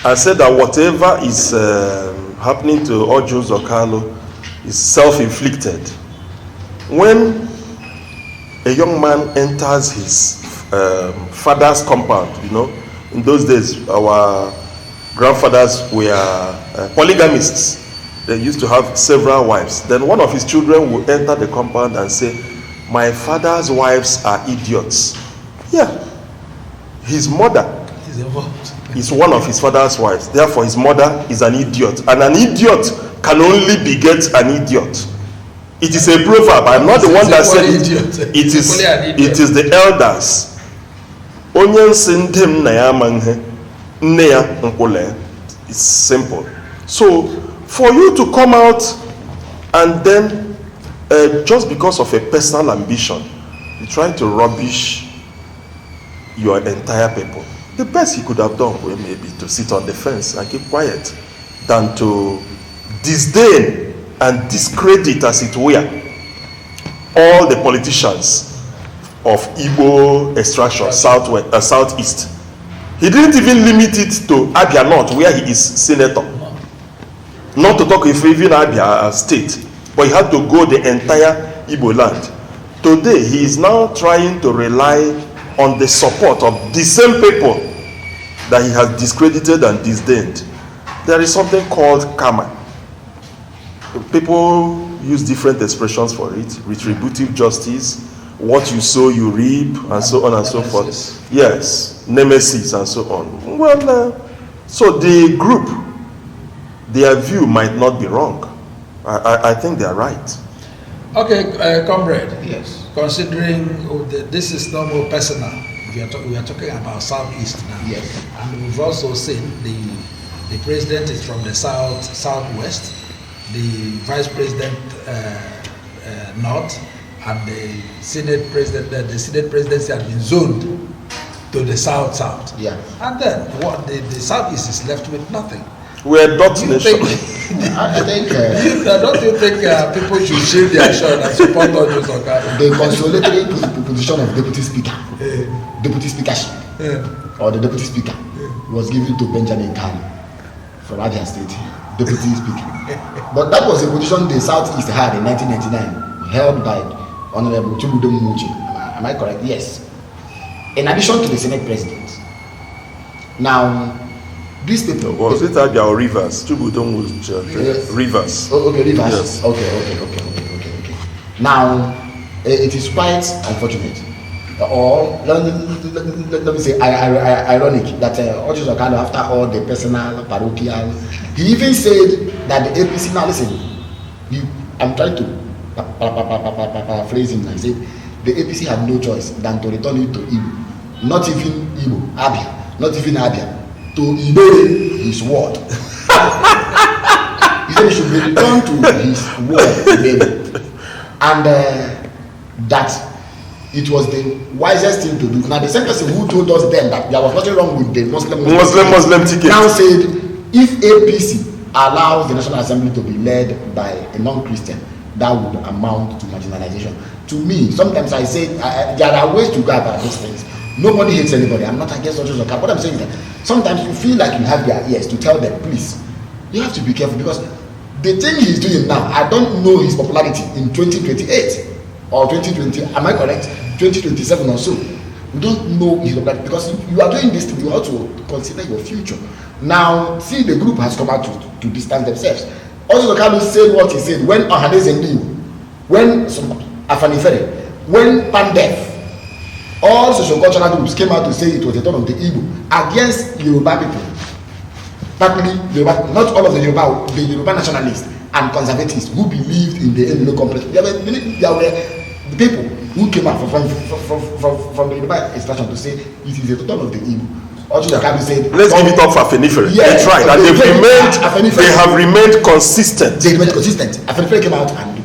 I said that whatever is happening to Ojos Okalo is self-inflicted. When a young man enters his father's compound, in those days our grandfathers were polygamists. They used to have several wives. Then one of his children would enter the compound and say, "My father's wives are idiots." Yeah. His mother is one of his father's wives. Therefore, his mother is an idiot. And an idiot can only beget an idiot. It is a proverb. I'm not the one that said it. It is the elders. It's simple. So, for you to come out and then, just because of a personal ambition, you try to rubbish your entire people. The best he could have done was maybe to sit on the fence and keep quiet than to disdain and discredit, as it were, all the politicians of Igbo extraction, southeast. He didn't even limit it to Abia North, where he is senator. Not to talk if even Abia state, but he had to go the entire Igbo land. Today, he is now trying to rely on the support of the same people that he has discredited and disdained. There is something called karma. People use different expressions for it. Retributive justice, what you sow you reap, and so on and so forth. Yes, nemesis and so on. Well, so the group, their view might not be wrong. I think they are right. Okay, comrade. Yes. Considering this is no more personal, we are talking about Southeast now. Yes. And we've also seen the president is from the southwest, the vice president north, and the Senate presidency has been zoned to the south. Yeah. And then what the Southeast is left with nothing. We're a dot nation. I think. Don't you think people should shave their shirt and support Ojos Okalo? The consolatory position of deputy speaker, deputy speakership, or the deputy speaker was given to Benjamin Kanu from Abia State, deputy speaker. But that was a position the Southeast had in 1999, held by Honorable Chubudum Muji. Am I correct? Yes. In addition to the Senate president. Now, These people. Was it Abia or Rivers? Chubudon was Rivers. Oh, okay, Rivers. Yes. Okay. Now, it is quite unfortunate, or let me say ironic that Ojo Okano, after all the personal, parochial, he even said that the APC, now listen, I'm trying to paraphrase him, and he said the APC had no choice than to return it to Igbo, not even Igbo, Abia, not even Abia, to obey his word. He said he should return to his word, and that it was the wisest thing to do. Now the same person who told us then that there was nothing wrong with the Muslim ticket now said if APC allows the National Assembly to be led by a non-Christian, that would amount to marginalization. To me, sometimes I say there are ways to go about these things. Nobody hates anybody. I'm not against Ojo Okano. What I'm saying is that sometimes you feel like you have their ears to tell them, please, you have to be careful, because the thing he's doing now, I don't know his popularity in 2028 or 2020. Am I correct? 2027 or so. We don't know his popularity, because you are doing this thing, you have to consider your future. Now, see, the group has come out to distance themselves. Ojo Okano said what he said when Ohaneze knew, when Afanifere, when Pandef, all social cultural groups came out to say it was the turn of the Igbo against Yoruba people. Partly Yoruba, not all of the Yoruba nationalists and conservatives who believed in the Emilo complex. There were the people who came out from the Yoruba extraction to say it is the turn of the Igbo. Ojo Okano said, let's give it up for Afenifere. Yes, that's right, and they have remained consistent. They remained consistent. Afenifere came out and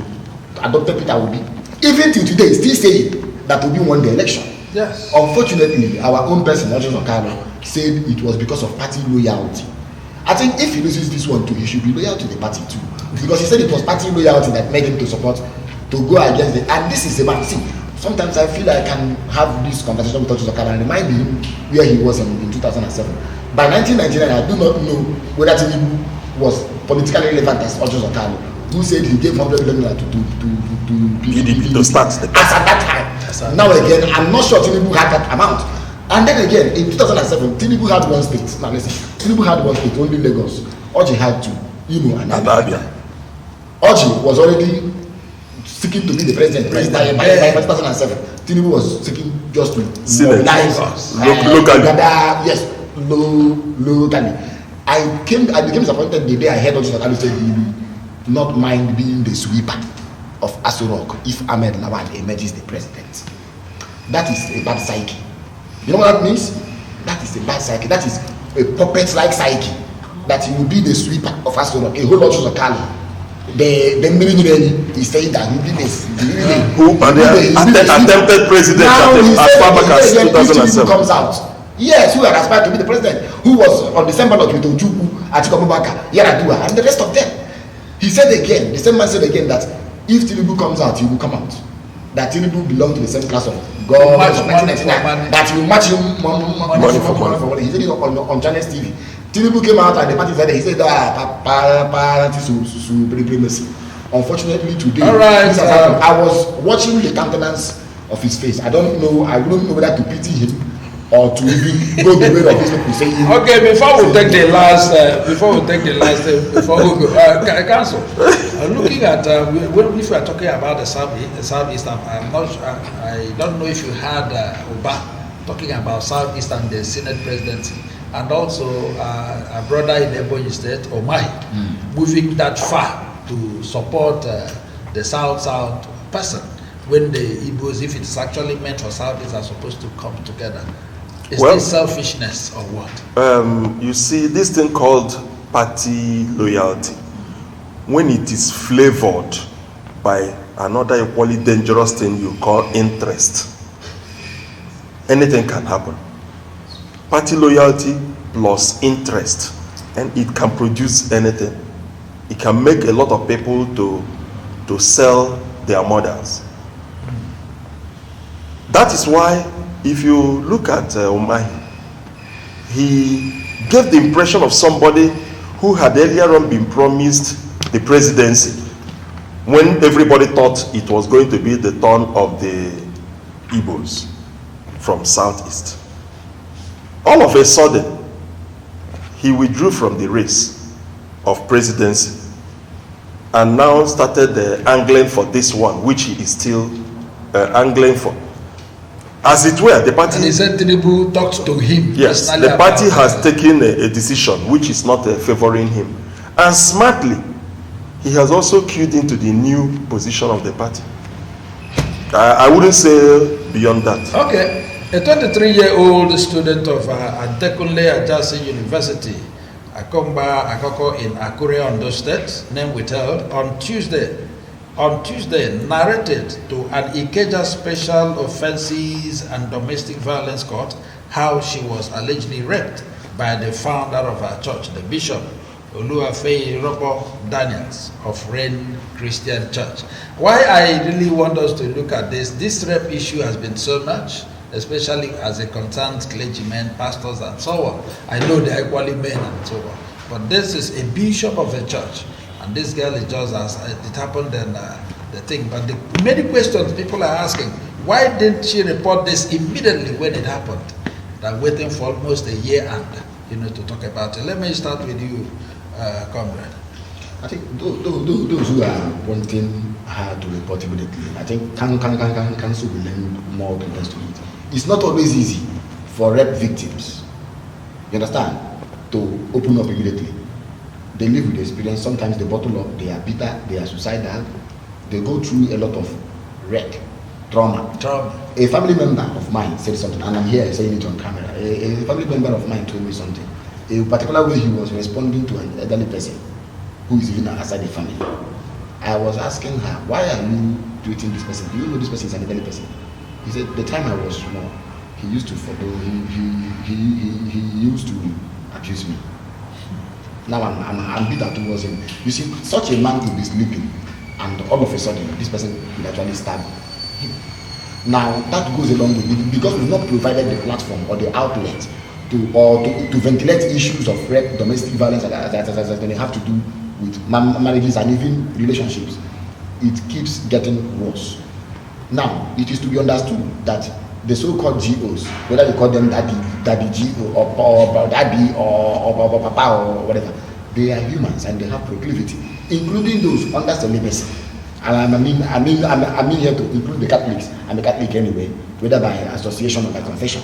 adopted Peter Obi. Even till today, still saying that Obi won the election. Yes. Unfortunately, our own person, Ojo Okano, said it was because of party loyalty. I think if he loses this one too, he should be loyal to the party too, because he said it was party loyalty that made him to support, to go against it. And this is a man. See, sometimes I feel I can have this conversation with Ojo Okano and remind him where he was in 2007. By 1999, I do not know whether Tinubu was politically relevant as Ojo Okano, who said he gave $100 million to start the as at that time. Now again, I'm not sure Tinubu had that amount. And then again, in 2007, Tinubu had one state. Now listen, Tinubu had one state, only Lagos. Oji had two, Imo and Abia. Oji was already seeking to be the president by 2007. Tinubu was seeking just to mobilize locally. Yes, locally. I became disappointed the day I heard Ojo Okano say he will not mind being the sweeper of Aso Rock if Ahmed Lawal emerges the president. That is a bad psyche. You know what that means? That is a bad psyche. That is a puppet-like psyche. That he will be the sweeper of Aso Rock. A whole lot of Okano. The Miri is saying that he will be this. Attempted president as far back as 2007. Comes out. Yes, who had aspired to be the president, who was on the same ballot with Ojukwu, Atiku Abubakar, Yar'Adua, and the rest of them. He said again, the same man said again that if Tinubu comes out, he will come out. That Tinubu belonged to the same class of God of 1999. That he will match him money for money. He said it on Channels TV. Tinubu came out and the party said, he said, supremacy. Unfortunately today, I was watching the countenance of his face. I don't know, I wouldn't know whether to pity him or to even go the way of his people saying. Okay, before we take the last, before we go, Council, looking at if we are talking about the Southeast, I'm not sure, I don't know if you had Oba talking about Southeast and the Senate presidency, and also a brother in Ebonyi State, Omai, moving that far to support the South person when the Igbos, if it's actually meant for Southeast, are supposed to come together. Is this selfishness or what? You see, this thing called party loyalty, when it is flavored by another equally dangerous thing you call interest, anything can happen. Party loyalty plus interest, and it can produce anything. It can make a lot of people to sell their mothers. That is why, if you look at Umahi, he gave the impression of somebody who had earlier on been promised the presidency when everybody thought it was going to be the turn of the Igbos from Southeast. All of a sudden, he withdrew from the race of presidency and now started angling for this one, which he is still angling for. As it were, the party... And he said Tinubu talked to him. Yes, the party has taken a decision which is not favoring him. And smartly, he has also queued into the new position of the party. I wouldn't say beyond that. Okay. A 23-year-old student of Adekunle Ajasi University, Akomba Akoko in Akure, Ondo State, name withheld, on Tuesday, narrated to an Ikeja Special Offences and Domestic Violence Court how she was allegedly raped by the founder of her church, the Bishop Oluwafeyi Robo Daniels of Rain Christian Church. Why I really want us to look at this rape issue has been so much, especially as it concerns clergymen, pastors, and so on. I know they are equally men and so on. But this is a bishop of a church, and this girl is just as it happened and the thing. But the many questions people are asking, why didn't she report this immediately when it happened? They're waiting for almost a year and to talk about it. Let me start with you, comrade. I think those who are wanting her to report immediately, I think council will lend more credence to it. It's not always easy for rape victims, you understand, to open up immediately. They live with the experience. Sometimes they bottle up, they are bitter, they are suicidal, they go through a lot of wreck, trauma. A family member of mine said something, and I'm here saying it on camera. A family member of mine told me something. A particular way he was responding to an elderly person who is living outside the family. I was asking her, why are you treating this person? Do you know this person is an elderly person? He said, the time I was small, he used to follow, he used to accuse me. Now I'm bitter towards him. You see, such a man could be sleeping, and all of a sudden, this person will actually stab him. Now, that goes along with it, because we've not provided the platform or the outlet to ventilate issues of rape, domestic violence, that they have to do with marriages and even relationships. It keeps getting worse. Now, it is to be understood that the so-called GOs, whether they call them daddy GO or daddy or papa or whatever, they are humans and they have proclivity, including those under celibacy. And I mean here to include the Catholics. I'm a Catholic anyway, whether by association or by confession.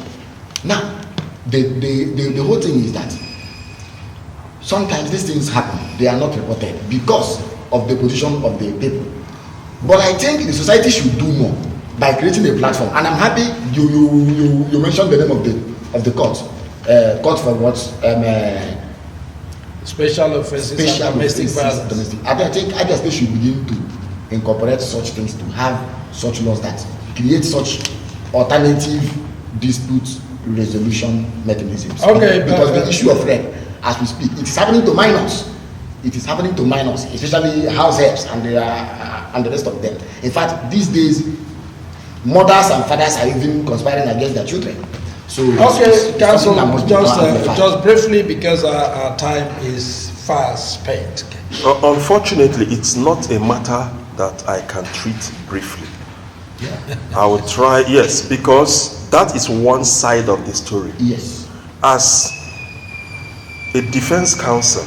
Now, the whole thing is that sometimes these things happen, they are not reported because of the position of the people. But I think the society should do more by creating a platform. And I'm happy you mentioned the name of the court. Court for what? Special offences and domestic violence. I think other states should begin to incorporate such things, to have such laws that create such alternative dispute resolution mechanisms. Okay, because the issue of rape, as we speak, it is happening to minors. It is happening to minors, especially house helps and the rest of them. In fact, these days, mothers and fathers are even conspiring against their children. So, okay, Council, just briefly, because our time is fast spent. Unfortunately, it's not a matter that I can treat briefly. I will try, yes, because that is one side of the story. Yes. As a defense counsel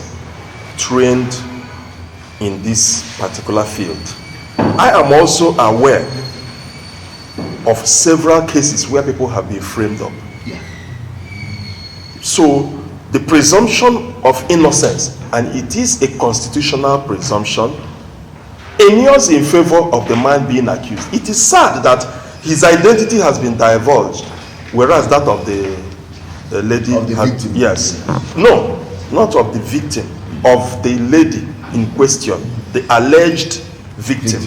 trained in this particular field, I am also aware of several cases where people have been framed up. Yeah. So the presumption of innocence, and it is a constitutional presumption, inures in favor of the man being accused. It is sad that his identity has been divulged, whereas that of the lady of the victim. Yes. No, not of the victim, of the lady in question, the alleged victim,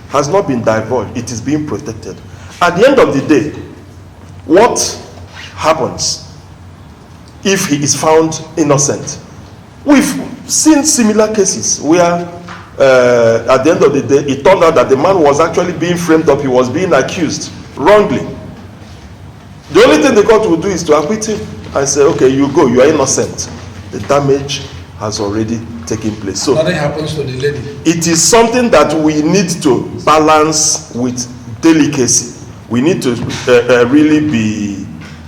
has not been divulged. It is being protected. At the end of the day, what happens if he is found innocent? We've seen similar cases where at the end of the day, it turned out that the man was actually being framed up. He was being accused wrongly. The only thing the court will do is to acquit him and say, okay, you go, you are innocent. The damage has already taken place. So nothing happens to the lady. It is something that we need to balance with delicacy. We need to really be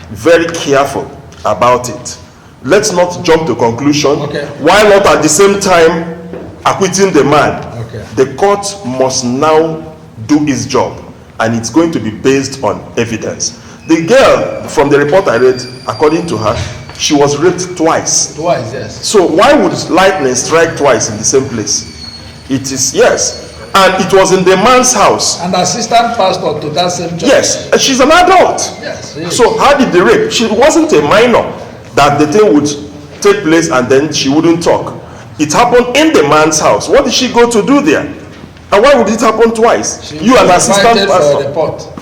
very careful about it. let's not jump to conclusion. Okay. Why not at the same time acquitting the man? Okay. The court must now do its job, and it's going to be based on evidence. The girl, from the report I read, according to her, she was raped twice. Twice, yes. So why would lightning strike twice in the same place? It is, yes. And it was in the man's house. And assistant pastor to that same church. Yes, and she's an adult. Yes. Yes. So how did the rape? She wasn't a minor that the thing would take place and then she wouldn't talk. It happened in the man's house. What did she go to do there? And why would it happen twice? You an assistant pastor. Report.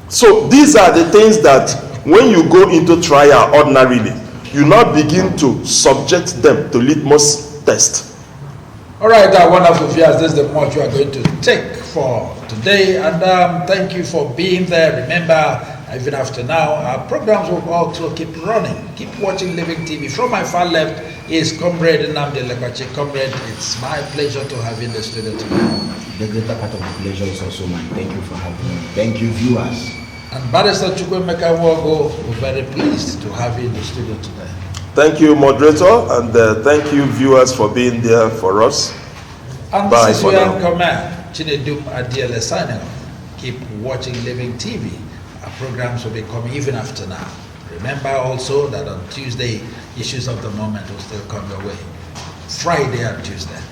So these are the things that when you go into trial ordinarily, you now begin to subject them to litmus test. All right, wonderful viewers, this is the much you are going to take for today, and thank you for being there. Remember, even after now, our programs will also keep running. Keep watching Living TV. From my far left is Comrade Nnamdi Lekwachi. Comrade, it's my pleasure to have you in the studio today. The greater part of the pleasure is also mine. Thank you for having me. Thank you, viewers. And Barrister Chukwemeka Wogo, we're very pleased to have you in the studio today. Thank you, moderator, and thank you, viewers, for being there for us. And Bye this is for now. Committe, Chinedum Adiele signing off. Keep watching Living TV. Our programs will be coming even after now. Remember also that on Tuesday, issues of the moment will still come your way. Friday and Tuesday.